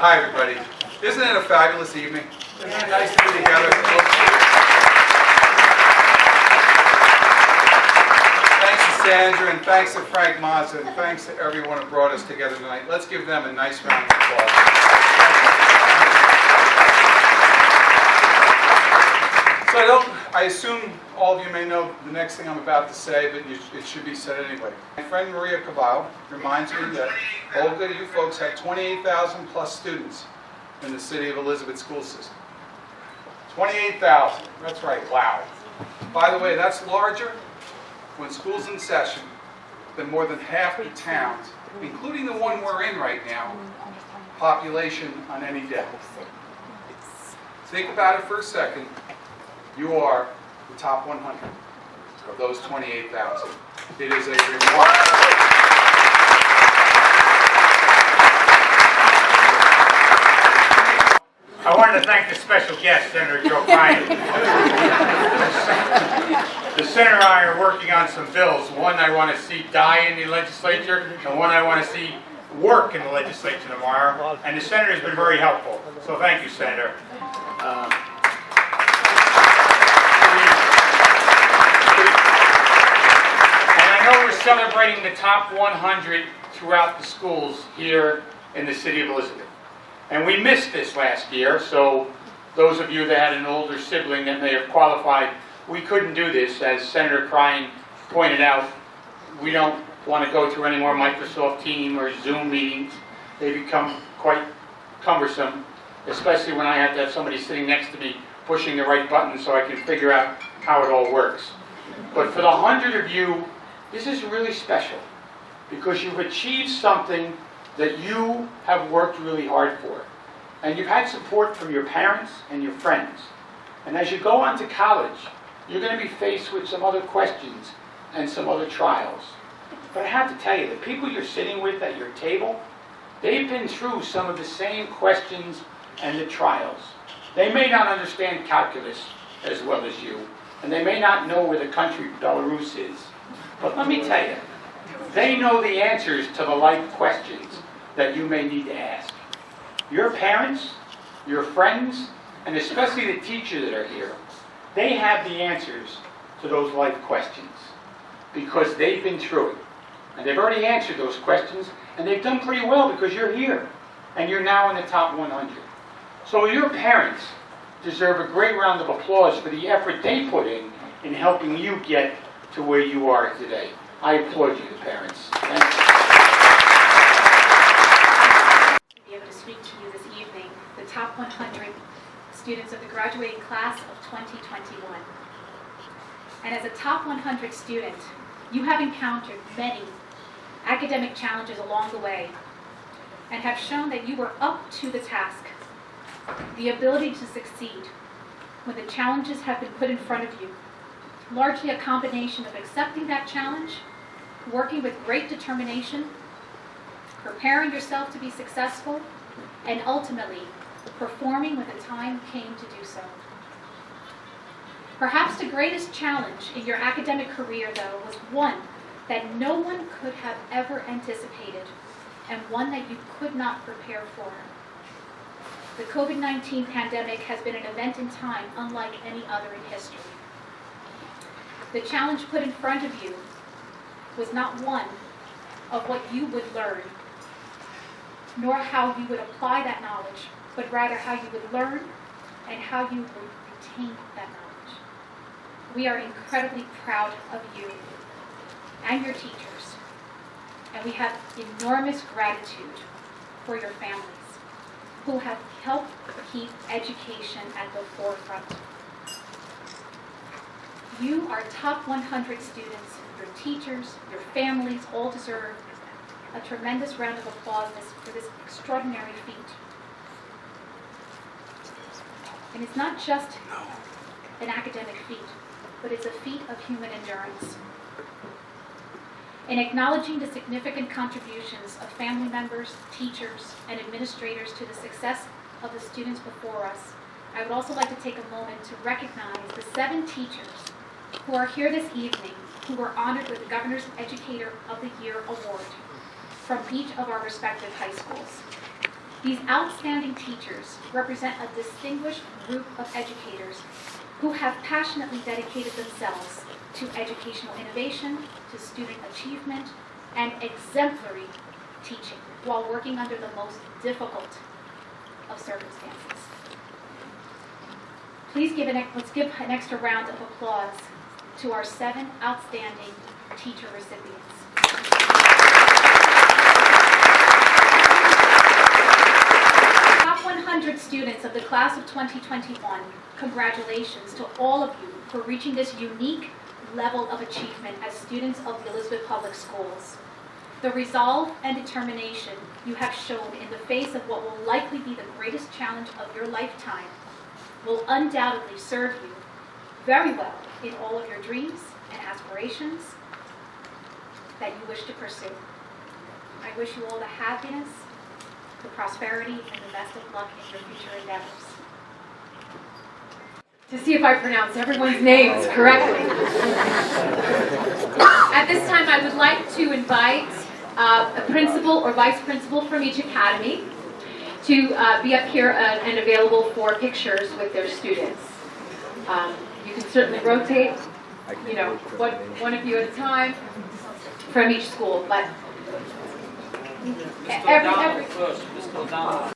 Hi, everybody. Isn't it a fabulous evening? Isn't it nice to be together? Thanks to Sandra, and thanks to Frank Mazza, and thanks to everyone who brought us together tonight. Let's give them a nice round of applause. So I assume all of you may know the next thing I'm about to say, but it should be said anyway. My friend Maria Cavallo reminds me that Olga, you folks had 28,000 plus students in the City of Elizabeth school system. 28,000, that's right, wow. By the way, that's larger when school's in session than more than half the towns, including the one we're in right now, population on any day. Think about it for a second. You are the top 100 of those 28,000. It is a remarkable. I wanted to thank the special guest, Senator Joe Biden. The Senator and I are working on some bills. One I want to see die in the legislature, and one I want to see work in the legislature tomorrow. And the Senator has been very helpful. So thank you, Senator. We're celebrating the top 100 throughout the schools here in the City of Elizabeth. And we missed this last year, so those of you that had an older sibling that may have qualified, we couldn't do this. As Senator Cryan pointed out, we don't want to go through any more Microsoft Teams or Zoom meetings. They become quite cumbersome, especially when I have to have somebody sitting next to me pushing the right button so I can figure out how it all works. But for the 100 of you, this is really special because you've achieved something that you have worked really hard for. And you've had support from your parents and your friends. And as you go on to college, you're going to be faced with some other questions and some other trials. But I have to tell you, the people you're sitting with at your table, they've been through some of the same questions and the trials. They may not understand calculus as well as you, and they may not know where the country Belarus is. But let me tell you, they know the answers to the life questions that you may need to ask. Your parents, your friends, and especially the teachers that are here, they have the answers to those life questions because they've been through it. And they've already answered those questions, and they've done pretty well because you're here, and you're now in the top 100. So your parents deserve a great round of applause for the effort they put in helping you get to where you are today. I applaud you, parents. Thank you. To be able to speak to you this evening, the top 100 students of the graduating class of 2021. And as a top 100 student, you have encountered many academic challenges along the way and have shown that you were up to the task. The ability to succeed when the challenges have been put in front of you. Largely a combination of accepting that challenge, working with great determination, preparing yourself to be successful, and ultimately performing when the time came to do so. Perhaps the greatest challenge in your academic career, though, was one that no one could have ever anticipated and one that you could not prepare for. The COVID-19 pandemic has been an event in time unlike any other in history. The challenge put in front of you was not one of what you would learn, nor how you would apply that knowledge, but rather how you would learn and how you would retain that knowledge. We are incredibly proud of you and your teachers, and we have enormous gratitude for your families who have helped keep education at the forefront. You, our top 100 students, your teachers, your families, all deserve a tremendous round of applause for this extraordinary feat. And it's not just an academic feat, but it's a feat of human endurance. In acknowledging the significant contributions of family members, teachers, and administrators to the success of the students before us, I would also like to take a moment to recognize the 7 teachers who are here this evening who were honored with the Governor's Educator of the Year Award from each of our respective high schools. These outstanding teachers represent a distinguished group of educators who have passionately dedicated themselves to educational innovation, to student achievement, and exemplary teaching while working under the most difficult of circumstances. Let's give an extra round of applause to our 7 outstanding teacher recipients. Top 100 students of the class of 2021, congratulations to all of you for reaching this unique level of achievement as students of the Elizabeth Public Schools. The resolve and determination you have shown in the face of what will likely be the greatest challenge of your lifetime will undoubtedly serve you very well in all of your dreams and aspirations that you wish to pursue. I wish you all the happiness, the prosperity, and the best of luck in your future endeavors. To see if I pronounce everyone's names correctly. At this time, I would like to invite a principal or vice principal from each academy to be up here and available for pictures with their students. You can certainly rotate, one of you at a time from each school, but every first. Mr. O'Donnell.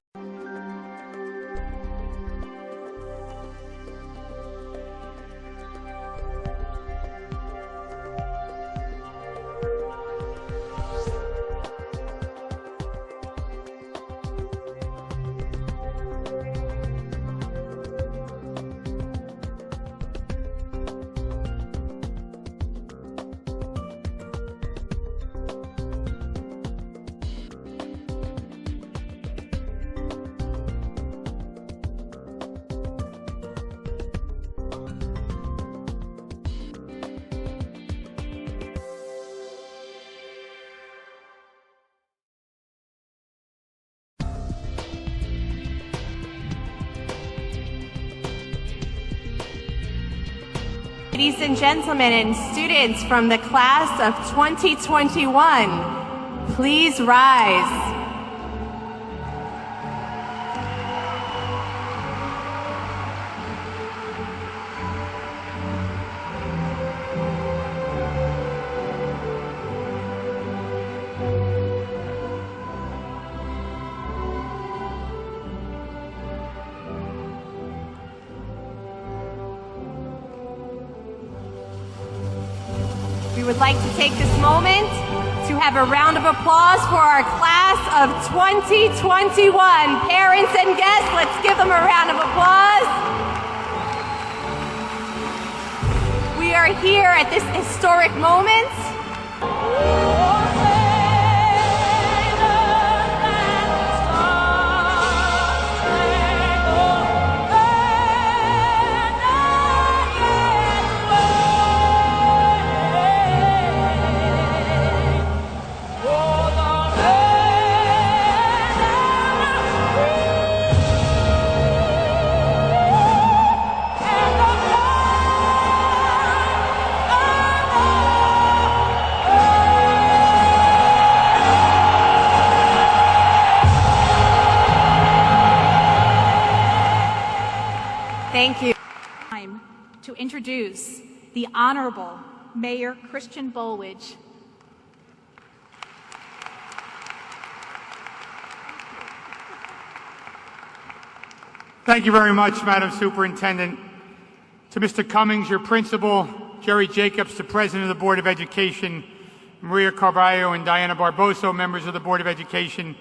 Ladies and gentlemen and students from the class of 2021, please rise. We would like to take this moment to have a round of applause for our class of 2021. Parents and guests, let's give them a round of applause. We are here at this historic moment. Thank you. Time to introduce the Honorable Mayor Christian Bulwidge. Thank you very much, Madam Superintendent. To Mr. Cummings, your principal, Jerry Jacobs, the President of the Board of Education, Maria Carballo and Diana Barboso, members of the Board of Education,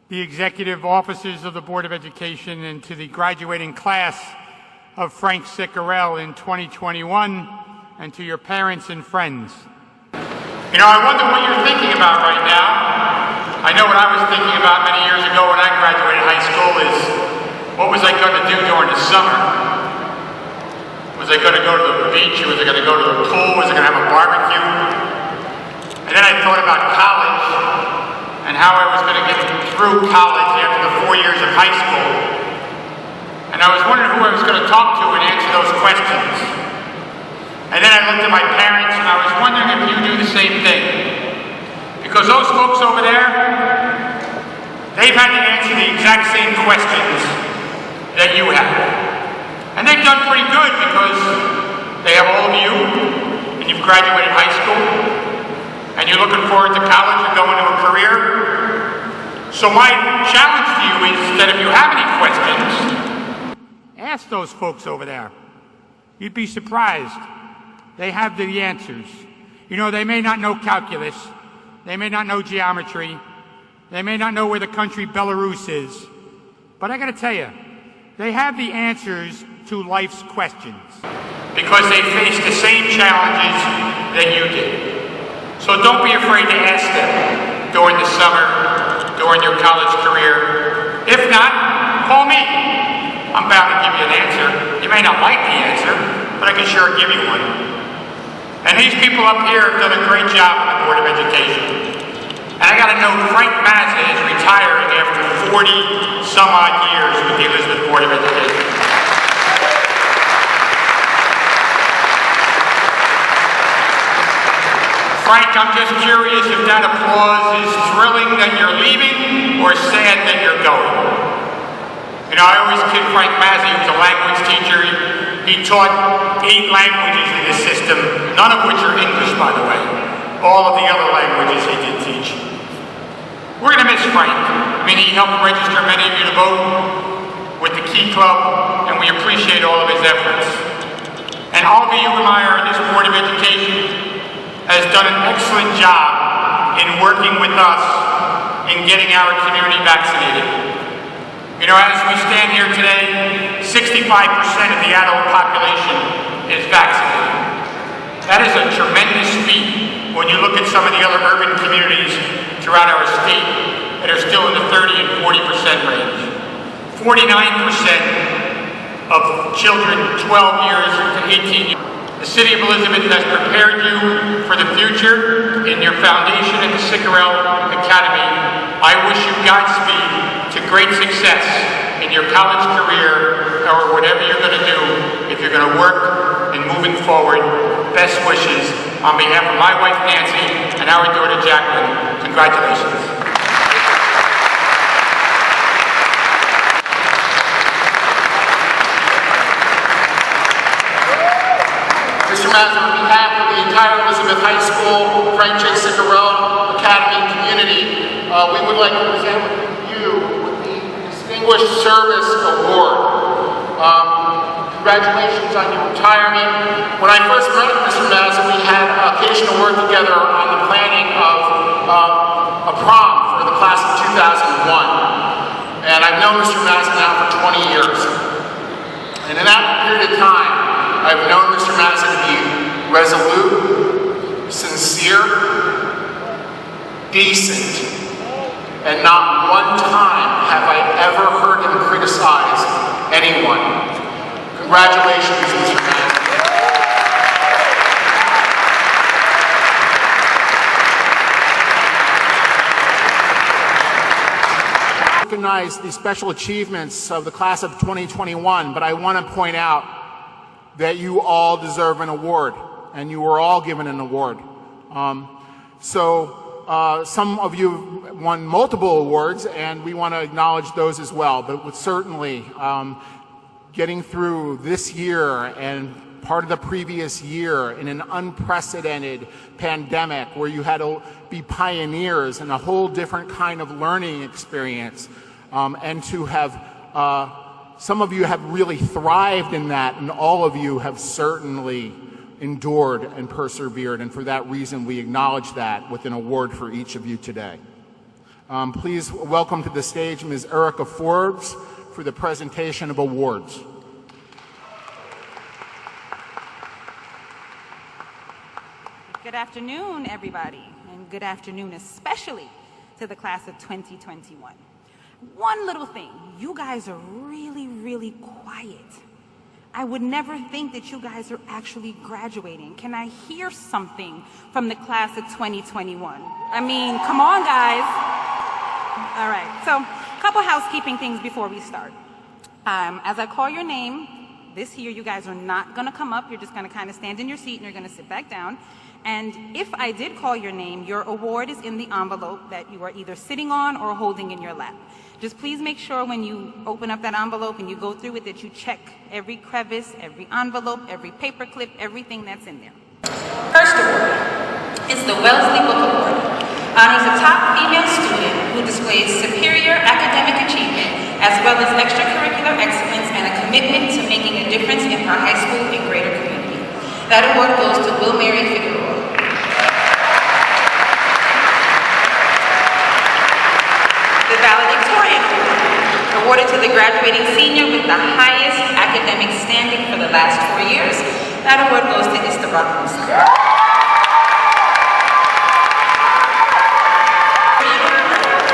the executive officers of the Board of Education, and to the graduating class of Frank Siccarell in 2021, and to your parents and friends. You know, I wonder what you're thinking about right now. I know what I was thinking about many years ago when I graduated high school is, what was I going to do during the summer? Was I going to go to the beach? Was I going to go to the pool? Was I going to have a barbecue? And then I thought about college and how I was going to get through college after the 4 years of high school. And I was wondering who I was going to talk to and answer those questions. And then I looked at my parents and I was wondering if you do the same thing. Because those folks over there, they've had to answer the exact same questions that you have. And they've done pretty good because they have all of you, and you've graduated high school, and you're looking forward to college and going to a career. So my challenge to you is that if you have any questions, ask those folks over there. You'd be surprised. They have the answers. You know, they may not know calculus, they may not know geometry, they may not know where the country Belarus is, but I gotta tell you, they have the answers to life's questions because they face the same challenges that you did. So don't be afraid to ask them during the summer, during your college career. If not, call me. I'm bound to give you an answer. You may not like the answer, but I can sure give you one. And these people up here have done a great job on the Board of Education. And I gotta note, Frank Mazza is retiring after 40 some odd years with the Elizabeth Board of Education. Frank, I'm just curious if that applause is thrilling that you're leaving or sad that you're going. You know, I always kid Frank Mazza, he was a language teacher. He taught 8 languages in this system, none of which are English, by the way. All of the other languages he did teach. We're going to miss Frank. I mean, he helped register many of you to vote with the Key Club, and we appreciate all of his efforts. And Olga Ugemeyer and this Board of Education has done an excellent job in working with us in getting our community vaccinated. You know, as we stand here today, 65% of the adult population is vaccinated. That is a tremendous feat when you look at some of the other urban communities throughout our state that are still in the 30 and 40% range. 49% of children 12 years to 18 years. The City of Elizabeth has prepared you for the future in your foundation at the Ciccarel Academy. I wish you Godspeed to great success in your college career or whatever you're going to do. If you're going to work and moving forward, best wishes on behalf of my wife Nancy and our daughter Jacqueline. Congratulations. Mr. Mazza, on behalf of the entire Elizabeth High School, Frank J. Ciccarel Academy community, we would like to present you with the Distinguished Service Award. Congratulations on your retirement. When I first met Mr. Mazza, we had occasional work together on the planning of a prom for the class of 2001. And I've known Mr. Mazza now for 20 years. And in that period of time, I've known Mr. Mazza to be resolute, sincere, decent, and not one time have I ever heard him criticize anyone. Congratulations, Mr. Mazza. Recognize the special achievements of the class of 2021, but I want to point out that you all deserve an award, and you were all given an award. Some of you won multiple awards, and we want to acknowledge those as well, but with certainly getting through this year and part of the previous year in an unprecedented pandemic where you had to be pioneers in a whole different kind of learning experience, and to have some of you have really thrived in that, and all of you have certainly endured and persevered, and for that reason we acknowledge that with an award for each of you today. Please welcome to the stage Ms. Erica Forbes for the presentation of awards. Good afternoon, everybody, and good afternoon especially to the class of 2021. One little thing, you guys are really, really quiet. I would never think that you guys are actually graduating. Can I hear something from the class of 2021? I mean, come on, guys. All right, so a couple housekeeping things before we start. As I call your name, This year, you guys are not going to come up. You're just going to kind of stand in your seat and you're going to sit back down. And if I did call your name, your award is in the envelope that you are either sitting on or holding in your lap. Just please make sure when you open up that envelope and you go through it that you check every crevice, every envelope, every paper clip, everything that's in there. First award is the Wellesley Book Award. Honors a top female student who displays superior academic achievement as well as extracurricular excellence and a commitment to making a difference in her high school and greater community. That award goes to Will Mary Figueroa. The Valedictorian Award, awarded to the graduating senior with the highest academic standing for the last 4 years. That award goes to Esteban Musa.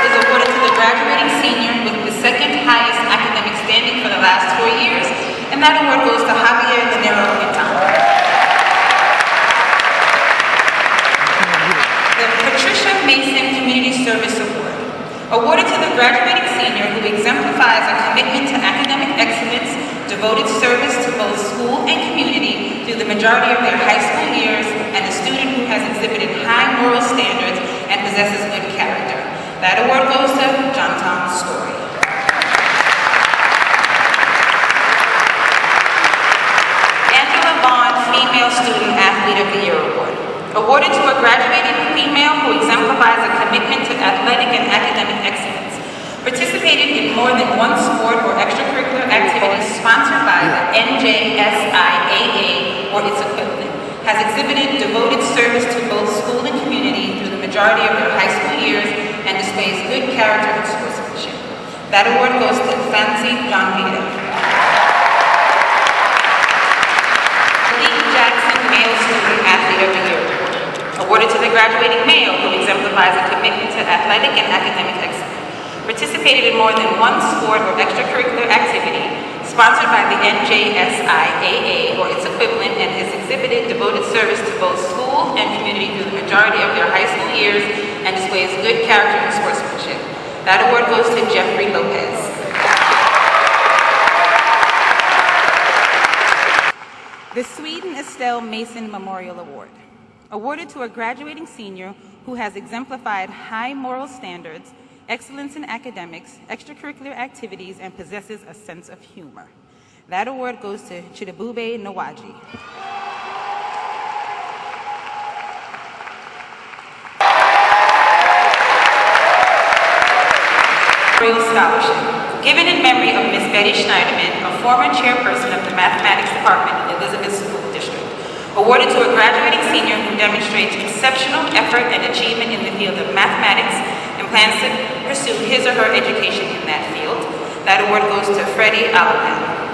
Is awarded to the graduating senior with the second highest academic standing for the last 4 years, and that award goes to Javier Dinero Quintana. The Patricia Mason Community Service Award, awarded to the graduating senior who exemplifies a commitment to academic excellence, devoted service to both school and community through the majority of their high school years, and a student who has exhibited high moral standards and possesses good character. That award goes to John Tom Story. Angela Vaughn Female Student Athlete of the Year Award, awarded to a graduating female who exemplifies a commitment to athletic and academic excellence, participated in more than one sport or extracurricular activity sponsored by the NJSIAA or its equivalent, has exhibited devoted service to both school and community through the majority of their high school years, and displays good character and sportsmanship. That award goes to Fancy John Vida. Lee Jackson Male Student Athlete of the Year, awarded to the graduating male who exemplifies a commitment to athletic and academic excellence, participated in more than one sport or extracurricular activity sponsored by the NJSIAA or its equivalent, and has exhibited devoted service to both school and community through the majority of their high school years, and displays good character and sportsmanship. That award goes to Jeffrey Lopez. The Sweden Estelle Mason Memorial Award, awarded to a graduating senior who has exemplified high moral standards, excellence in academics, extracurricular activities, and possesses a sense of humor. That award goes to Chidebube Nawaji. Scholarship, given in memory of Ms. Betty Schneiderman, a former chairperson of the Mathematics Department in Elizabeth School District, awarded to a graduating senior who demonstrates exceptional effort and achievement in the field of mathematics and plans to pursue his or her education in that field. That award goes to Freddie Alapan.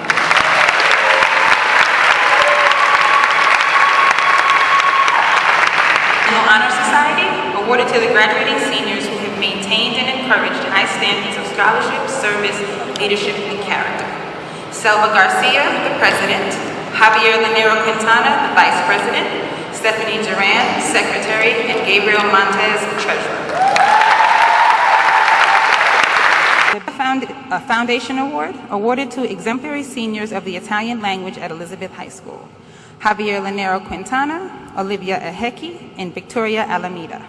National Honor Society, awarded to the graduating seniors who have maintained and encouraged high standards of scholarship, service, leadership, and character. Selva Garcia, the President, Javier Dinero Quintana, the Vice President, Stephanie Duran, Secretary, and Gabriel Montez, Treasurer. A Foundation Award, awarded to exemplary seniors of the Italian language at Elizabeth High School. Javier Dinero Quintana, Olivia Eheki, and Victoria Alameda.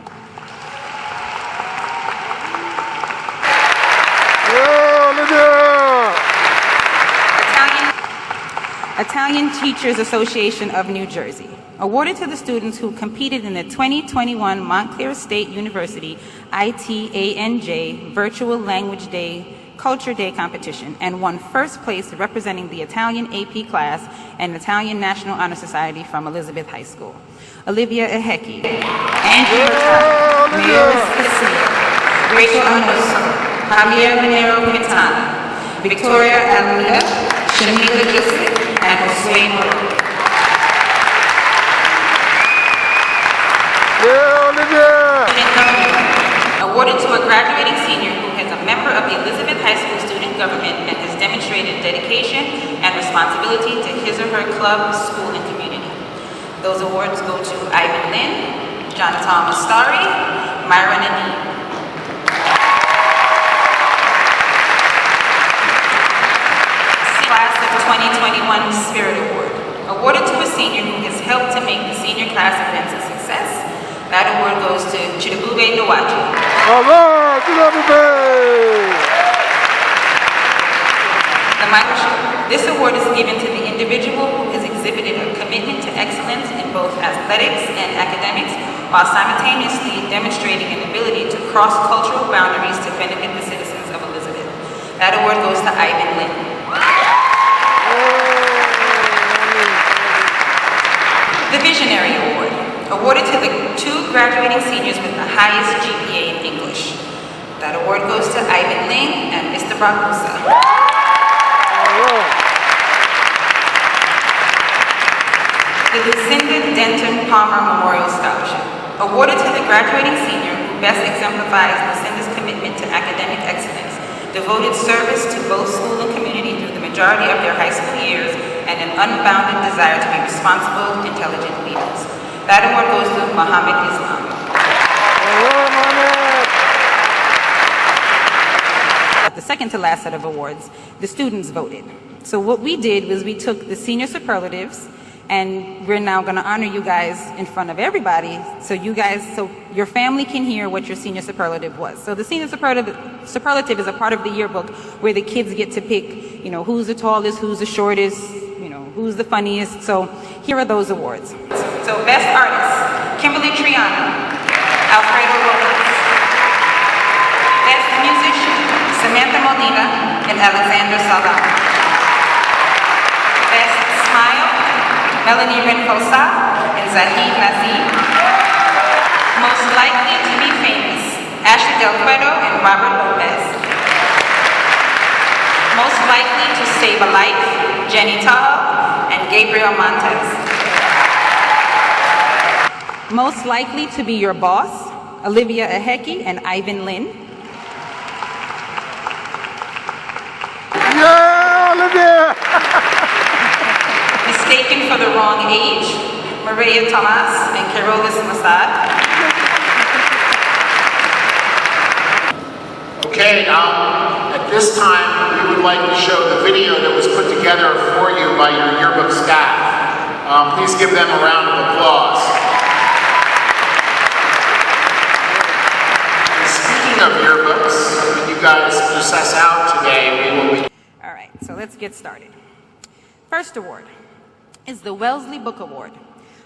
Italian Teachers Association of New Jersey, awarded to the students who competed in the 2021 Montclair State University ITANJ Virtual Language Day Culture Day competition and won first place representing the Italian AP class and Italian National Honor Society from Elizabeth High School. Olivia Eheki, Andrew Hurtado, Mayor Castillo, Rachel Anoso, Javier Dinero Quintana, Victoria Alameda, Shamila Joseph, and Jose Moro. Awarded to a graduating senior who is a member of the Elizabeth High School student government and has demonstrated dedication and responsibility to his or her club, school, and community. Those awards go to Ivan Lynn, John Thomas Starry, Myra Nadeem. Class of 2021 Spirit Award, awarded to a senior who has helped to make the senior class events a success. That award goes to Chidebube Nwaji. The Michael Short. This award is given to the individual who has exhibited a commitment to excellence in both athletics and academics, while simultaneously demonstrating an ability to cross cultural boundaries to benefit the citizens of Elizabeth. That award goes to Ivan Lynn. The Visionary Award, awarded to the 2 graduating seniors with the highest GPA in English. That award goes to Ivan Lynn and Mr. Barbosa. The Lucinda Denton Palmer Memorial Scholarship, awarded to the graduating senior who best exemplifies Lucinda's commitment to academic excellence, devoted service to both school and community through the majority of their high school years, and an unbounded desire to be responsible, intelligent leaders. That award goes to Muhammad Islam. At the second to last set of awards, the students voted. So what we did was we took the senior superlatives, and we're now going to honor you guys in front of everybody, so your family can hear what your senior superlative was. So the senior superlative is a part of the yearbook where the kids get to pick, who's the tallest, who's the shortest, who's the funniest. So here are those awards. So Best Artist, Kimberly Triana, Alfredo Rojas. Best Musician, Samantha Molina and Alexander Salgado. Best Smile, Melanie Renfosa and Zahid Nazim. Most Likely to Be Famous, Ashley Del Cueto and Robert Lopez. Most Likely to Save a Life, Jenny Tahoe and Gabriel Montez. Most Likely to Be Your Boss, Olivia Aheki and Ivan Lynn. Yeah, Olivia! Mistaken for the Wrong Age, Maria Tomas and Carolus Massad. Okay, at this time, we would like to show the video that was put together for you by your yearbook staff. Please give them a round of applause. And speaking of yearbooks, when you guys process out today, we will be... All right, so let's get started. First award is the Wellesley Book Award.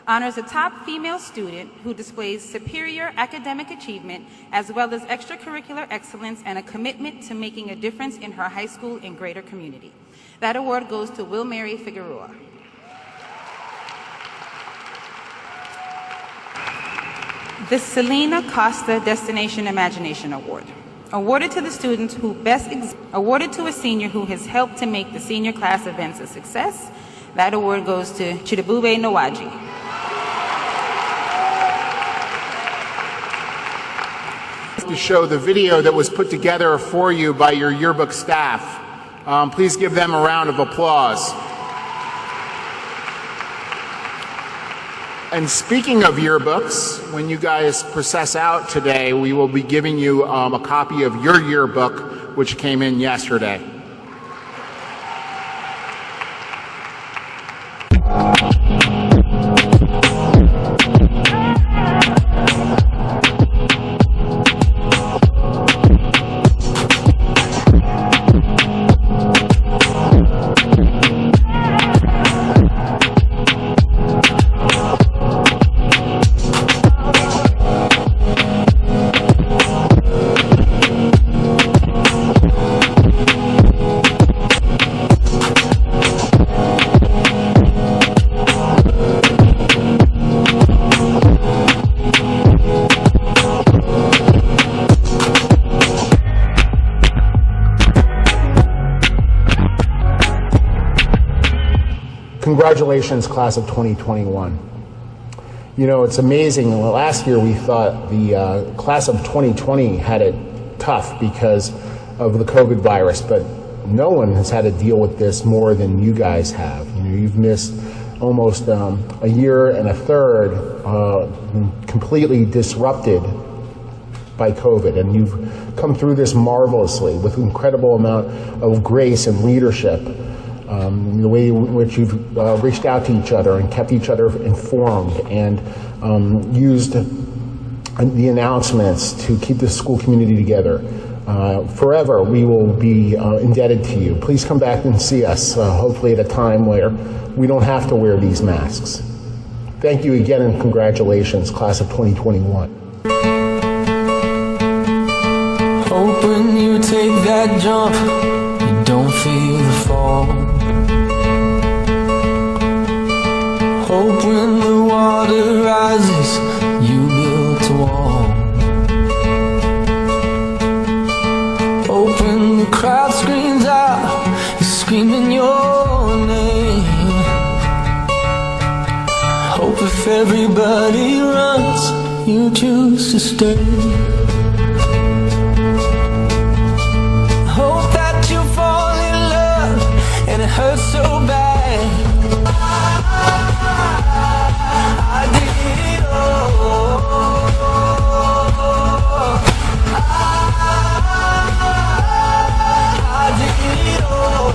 Honors a top female student who displays superior academic achievement as well as extracurricular excellence and a commitment to making a difference in her high school and greater community. That award goes to Will Mary Figueroa. The Selena Costa Destination Imagination Award. Awarded to the students who awarded to a senior who has helped to make the senior class events a success. That award goes to Chidebube Nwaji. To show the video that was put together for you by your yearbook staff. Please give them a round of applause. And speaking of yearbooks, when you guys process out today, we will be giving you a copy of your yearbook, which came in yesterday. Congratulations, class of 2021. You know, it's amazing. Last year we thought the class of 2020 had it tough because of the COVID virus, but no one has had to deal with this more than you guys have. You know, you've missed almost a year and a third completely disrupted by COVID, and you've come through this marvelously with incredible amount of grace and leadership. the way in which you've reached out to each other and kept each other informed and used the announcements to keep the school community together. Forever, we will be indebted to you. Please come back and see us, hopefully at a time where we don't have to wear these masks. Thank you again and congratulations, class of 2021. Hope when you take that jump, you don't feel the fall. Hope when the water rises, you build a wall. Hope when the crowd screams out, you're screaming your name. Hope if everybody runs, you choose to stay. Hope that you fall in love and it hurts so bad. I did it all. I did it all.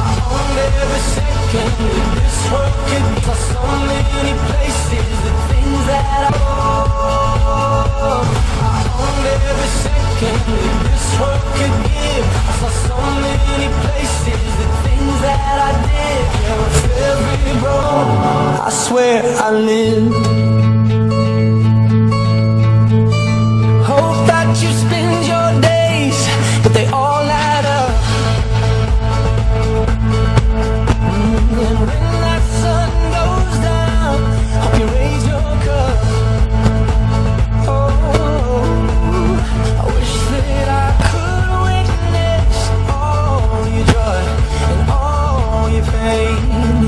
I owned every second this world could be. So many places, the things that I owned every second this world could give. I saw so many places, the things that I did. Yeah, with every road, I swear I lived. Hope that you spend your days, but they all add up. And when that sun goes down, hope you raise your cup. Oh, I wish that I could witness all your joy and all your pain.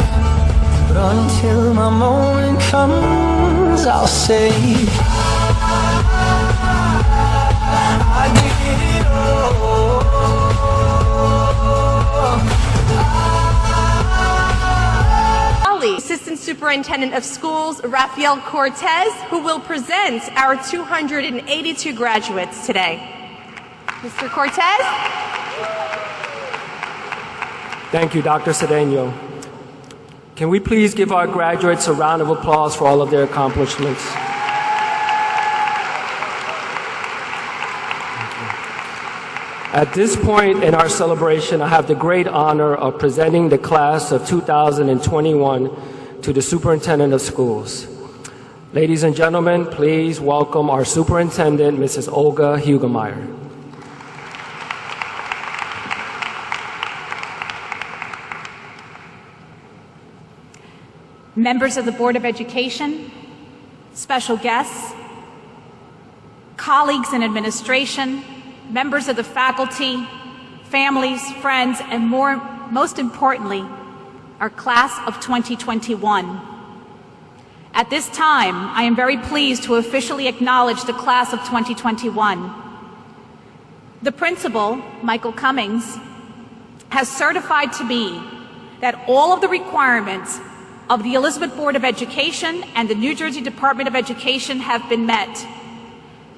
But until my moment comes, I'll say I did it all. Assistant Superintendent of Schools, Rafael Cortez, who will present our 282 graduates today. Mr. Cortez? Thank you, Dr. Cedeno. Can we please give our graduates a round of applause for all of their accomplishments? At this point in our celebration, I have the great honor of presenting the class of 2021 to the Superintendent of Schools. Ladies and gentlemen, please welcome our Superintendent, Mrs. Olga Hugemeyer. Members of the Board of Education, special guests, colleagues in administration, members of the faculty, families, friends, and most importantly, our class of 2021. At this time, I am very pleased to officially acknowledge the class of 2021. The principal, Michael Cummings, has certified to me that all of the requirements of the Elizabeth Board of Education and the New Jersey Department of Education have been met.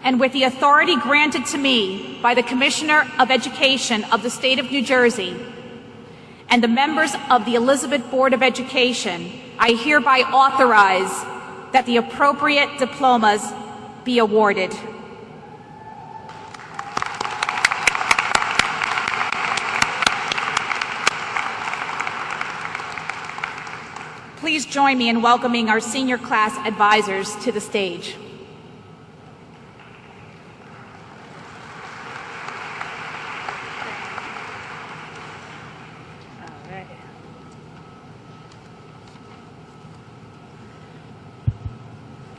And with the authority granted to me by the Commissioner of Education of the State of New Jersey and the members of the Elizabeth Board of Education, I hereby authorize that the appropriate diplomas be awarded. Please join me in welcoming our senior class advisors to the stage.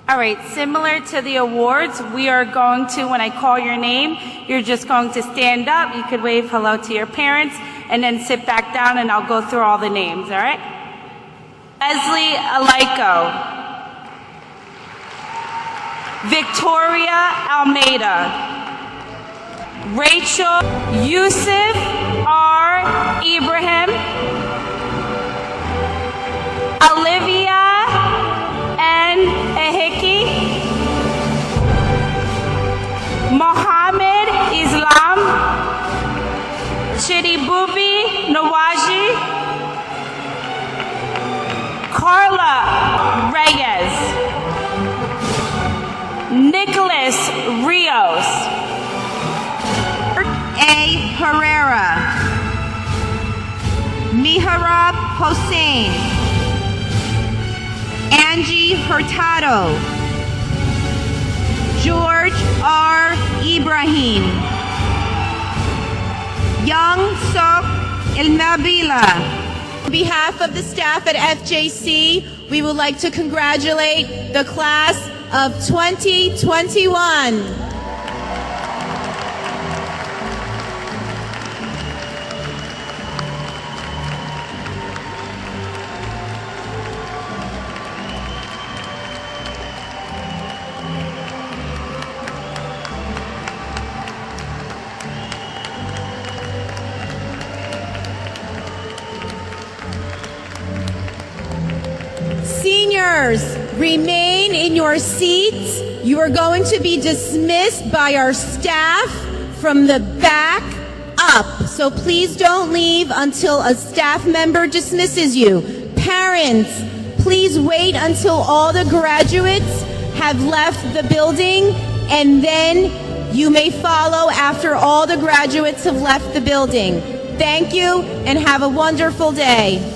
All right, similar to the awards, we are going to, when I call your name, you're just going to stand up. You could wave hello to your parents and then sit back down and I'll go through all the names, all right? Leslie Alaiko. Victoria Almeida. Rachel Yusuf R. Ibrahim. Olivia N. Ehiki. Mohammed Islam. Carla Reyes. Nicholas Rios. A. Herrera. Mihrab Hossein. Angie Hurtado. George R. Ibrahim. Young Sok Elmabila. On behalf of the staff at FJC, we would like to congratulate the class of 2021. Seniors, remain in your seats. You are going to be dismissed by our staff from the back up. So please don't leave until a staff member dismisses you. Parents, please wait until all the graduates have left the building, and then you may follow after all the graduates have left the building. Thank you and have a wonderful day.